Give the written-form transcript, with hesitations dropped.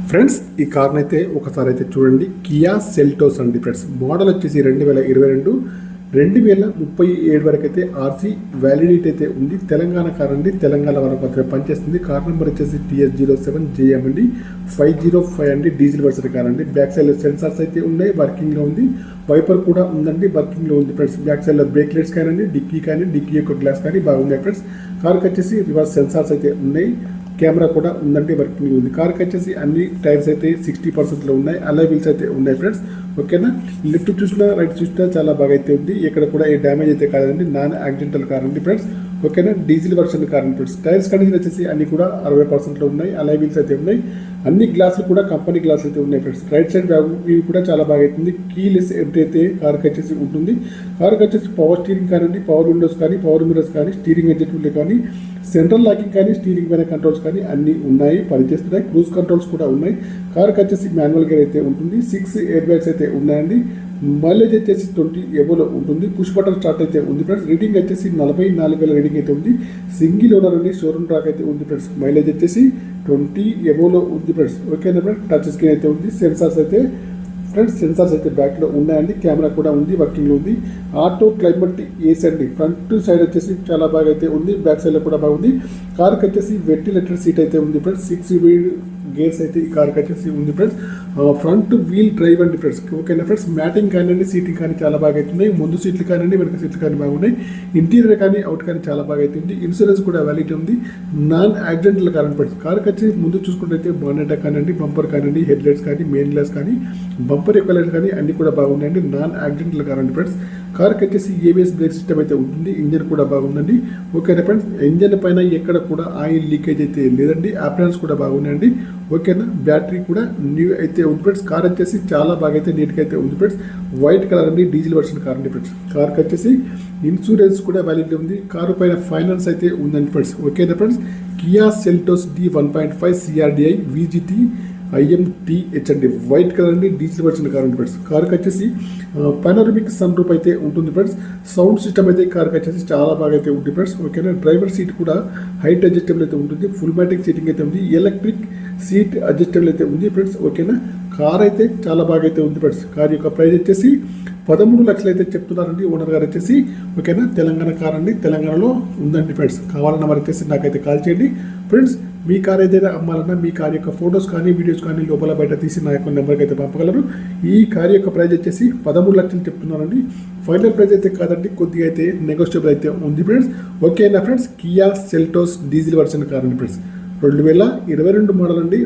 Friends ఈ కార్ని అయితే ఒకసారి అయితే చూడండి. కియా సెల్టోస్ అండి ఫ్రెండ్స్. మోడల్ వచ్చేసి 2022 2037 వరకు అయితే ఆర్సీ వ్యాలిడిటీ అయితే ఉంది. తెలంగాణ కార్ అండి. తెలంగాణ వరకు మాత్రమే పనిచేస్తుంది. కార్ నెంబర్ వచ్చేసి TS07JM అండి. 505 అండి. డీజిల్ వర్షన్ కార్ అండి. బ్యాక్ సైడ్ సెన్సార్స్ అయితే ఉన్నాయి, వర్కింగ్లో ఉంది. వైపర్ కూడా ఉందండి, వర్కింగ్లో ఉంది ఫ్రెండ్స్. బ్యాక్ సైడ్లో బ్రేక్ లైట్స్ కానివ్వండి, డిక్కీ యొక్క గ్లాస్ కానీ బాగున్నాయి ఫ్రెండ్స్. కార్కి వచ్చేసి రివర్స్ సెన్సార్స్ అయితే ఉన్నాయి, కెమెరా కూడా ఉందండి, వర్కింగ్ ఉంది. కార్కి వచ్చేసి అన్ని టైర్స్ అయితే 60% ఉన్నాయి. అలాయ్ వీల్స్ అయితే ఉన్నాయి ఫ్రెండ్స్. ఓకేనా. లెఫ్ట్ చూసినా రైట్ చూసినా చాలా బాగా అయితే ఉంది. ఇక్కడ కూడా ఏ డ్యామేజ్ అయితే కాదండి. నాన్ యాక్సిడెంటల్ కార్ అండి ఫ్రెండ్స్. ఓకేనా. డీజిల్ వర్షన్ కార్ అండి ఫ్రెండ్స్. టైర్స్ కండిషన్ వచ్చేసి అన్ని కూడా 60% ఉన్నాయి. అలాయ్ వీల్స్ అయితే ఉన్నాయి. అన్ని గ్లాసులు కూడా కంపెనీ గ్లాస్ అయితే ఉన్నాయి ఫ్రెండ్స్. రైట్ సైడ్ ఇవి కూడా చాలా బాగా అవుతుంది. కీలెస్ ఎంట్రీ అయితే కార్కి వచ్చేసి ఉంటుంది. కార్కి వచ్చేసి పవర్ స్టీరింగ్ కానివ్వండి, పవర్ విండోస్ కానీ, పవర్ మిరర్స్ కానీ, స్టీరింగ్ అడ్జస్ట్మెంట్ కానీ, సెంట్రల్ లాకింగ్ కానీ, స్టీరింగ్ పైన కంట్రోల్స్ కానీ అన్నీ ఉన్నాయి, పనిచేస్తున్నాయి. క్రూజ్ కంట్రోల్స్ కూడా ఉన్నాయి. కార్కి వచ్చేసి మాన్యువల్ గేర్ అయితే ఉంటుంది. 6 ఎయిర్ బ్యాగ్స్ అయితే ఉన్నాయండి. మైలేజ్ వచ్చేసి 20 ఎబోలో ఉంటుంది. పుష్ బటన్ స్టార్ట్ అయితే ఉంది ఫ్రెండ్స్. రీడింగ్ వచ్చేసి 44,000 రీడింగ్ అయితే ఉంది. సింగిల్ ఓనర్ అండి. షోరూమ్ ట్రాక్ అయితే ఉంది ఫ్రెండ్స్. మైలేజ్ వచ్చేసి 20 ఎబోలో ఉంది ఫ్రెండ్స్. ఓకేనా ఫ్రెండ్స్. టచ్ స్క్రీన్ అయితే ఉంది. సెన్సార్స్ అయితే బ్యాక్లో ఉన్నాయండి. కెమెరా కూడా ఉంది, వర్కింగ్లో ఉంది. ఆటో క్లైమేట్ ఏసీ అండి. ఫ్రంట్ సైడ్ వచ్చేసి చాలా బాగా అయితే ఉంది. బ్యాక్ సైడ్లో కూడా బాగుంది. కార్కి వచ్చేసి వెంటిలేటర్ సీట్ అయితే ఉంది ఫ్రెండ్స్. 6 గేర్స్ అయితే ఈ కార్కి వచ్చేసి ఉంది ఫ్రెండ్స్. ఫ్రంట్ వీల్ డ్రైవ్ అండి ఫ్రెండ్స్. ఓకేనా ఫ్రెండ్స్. మ్యాటింగ్ కానివ్వండి, సీటింగ్ కానీ చాలా బాగా అవుతున్నాయి. ముందు సీట్లు కానివ్వండి, వెనక సీట్లు కానీ బాగున్నాయి. ఇంటీరియర్ కానీ అవుట్ కానీ చాలా బాగా అవుతుంది. ఇన్సూరెన్స్ కూడా వ్యాలిడిటీ ఉంది. నాన్ యాక్సిడెంటల్ కార్ అండి ఫ్రెండ్స్. కార్కి వచ్చి ముందు చూసుకుంటే బానెట్ కానివ్వండి, బంపర్ కానివ్వండి, హెడ్ లైట్స్ కానీ, మెయిన్ గ్లాస్ కానీ, బంపర్ యొక్క లైట్స్ కానీ అన్ని కూడా బాగున్నాయండి. నాన్ యాక్సిడెంటల్ కార్ అండి ఫ్రెండ్స్. కార్కి వచ్చేసి ABS బ్రేక్ సిస్టమ్ అయితే ఉంటుంది. ఇంజన్ కూడా బాగుందండి. ఓకేనా ఫ్రెండ్స్. ఇంజన్ పైన ఎక్కడ కూడా ఆయిల్ లీకేజ్ అయితే లేదండి. అప్లయన్స్ కూడా బాగున్నాయండి. ఓకేనా. బ్యాటరీ కూడా న్యూ అయితే ఉంది ఫ్రెండ్స్. కార్ వచ్చేసి చాలా బాగా అయితే నీట్గా అయితే ఉంది ఫ్రెండ్స్. వైట్ కలర్ అండి. డీజిల్ వర్షన్ కార్ అండి ఫ్రెండ్స్. కార్కి వచ్చేసి ఇన్సూరెన్స్ కూడా వ్యాలిడిటీ ఉంది. కారు పైన ఫైనాన్స్ అయితే ఉందండి ఫ్రెండ్స్. ఓకేనా friends. Kia Seltos D 1.5 CRDI VGT IMTH అండి. వైట్ కలర్ అండి. డీజిల్ వర్షన్ కార్ అండి ఫ్రెండ్స్. కార్కి వచ్చేసి పైనరమిక్ సన్ రూప్ అయితే ఉంటుంది ఫ్రెండ్స్. సౌండ్ సిస్టమ్ అయితే కార్కి వచ్చేసి చాలా బాగా అయితే ఉంటుంది ఫ్రెండ్స్. ఓకేనా. డ్రైవర్ సీట్ కూడా హైట్ అడ్జస్టబుల్ అయితే ఉంటుంది. ఫుల్ మ్యాటిక్ సీటింగ్ అయితే ఉంది. ఎలక్ట్రిక్ సీట్ అడ్జస్టబుల్ అయితే ఉంది ఫ్రెండ్స్. ఓకేనా. కార్ అయితే చాలా బాగా అయితే ఉంది ఫ్రెండ్స్. కార్ యొక్క ప్రైస్ వచ్చేసి 13 లక్షలు అయితే చెప్తున్నారండి ఓనర్ గారు వచ్చేసి. ఓకేనా. తెలంగాణ కార్ అండి. తెలంగాణలో ఉందండి ఫ్రెండ్స్. కావాలన్న వారు వచ్చేసి నాకైతే కాల్ చేయండి ఫ్రెండ్స్. మీ కార్ ఏదైనా అమ్మాలన్నా మీ కార్ యొక్క ఫొటోస్ కానీ, వీడియోస్ కానీ లోపల బయట తీసి నా యొక్క నెంబర్కి అయితే పంపగలరు. ఈ కార్ యొక్క ప్రైస్ వచ్చేసి 13 లక్షలు చెప్తున్నారండి. ఫైనల్ ప్రైస్ అయితే కాదండి, కొద్దిగా అయితే నెగోషియబుల్ అయితే ఉంది ఫ్రెండ్స్. ఓకేనా friends. Kia Seltos diesel version car అండి ఫ్రెండ్స్. 2022 మోడల్ అండి.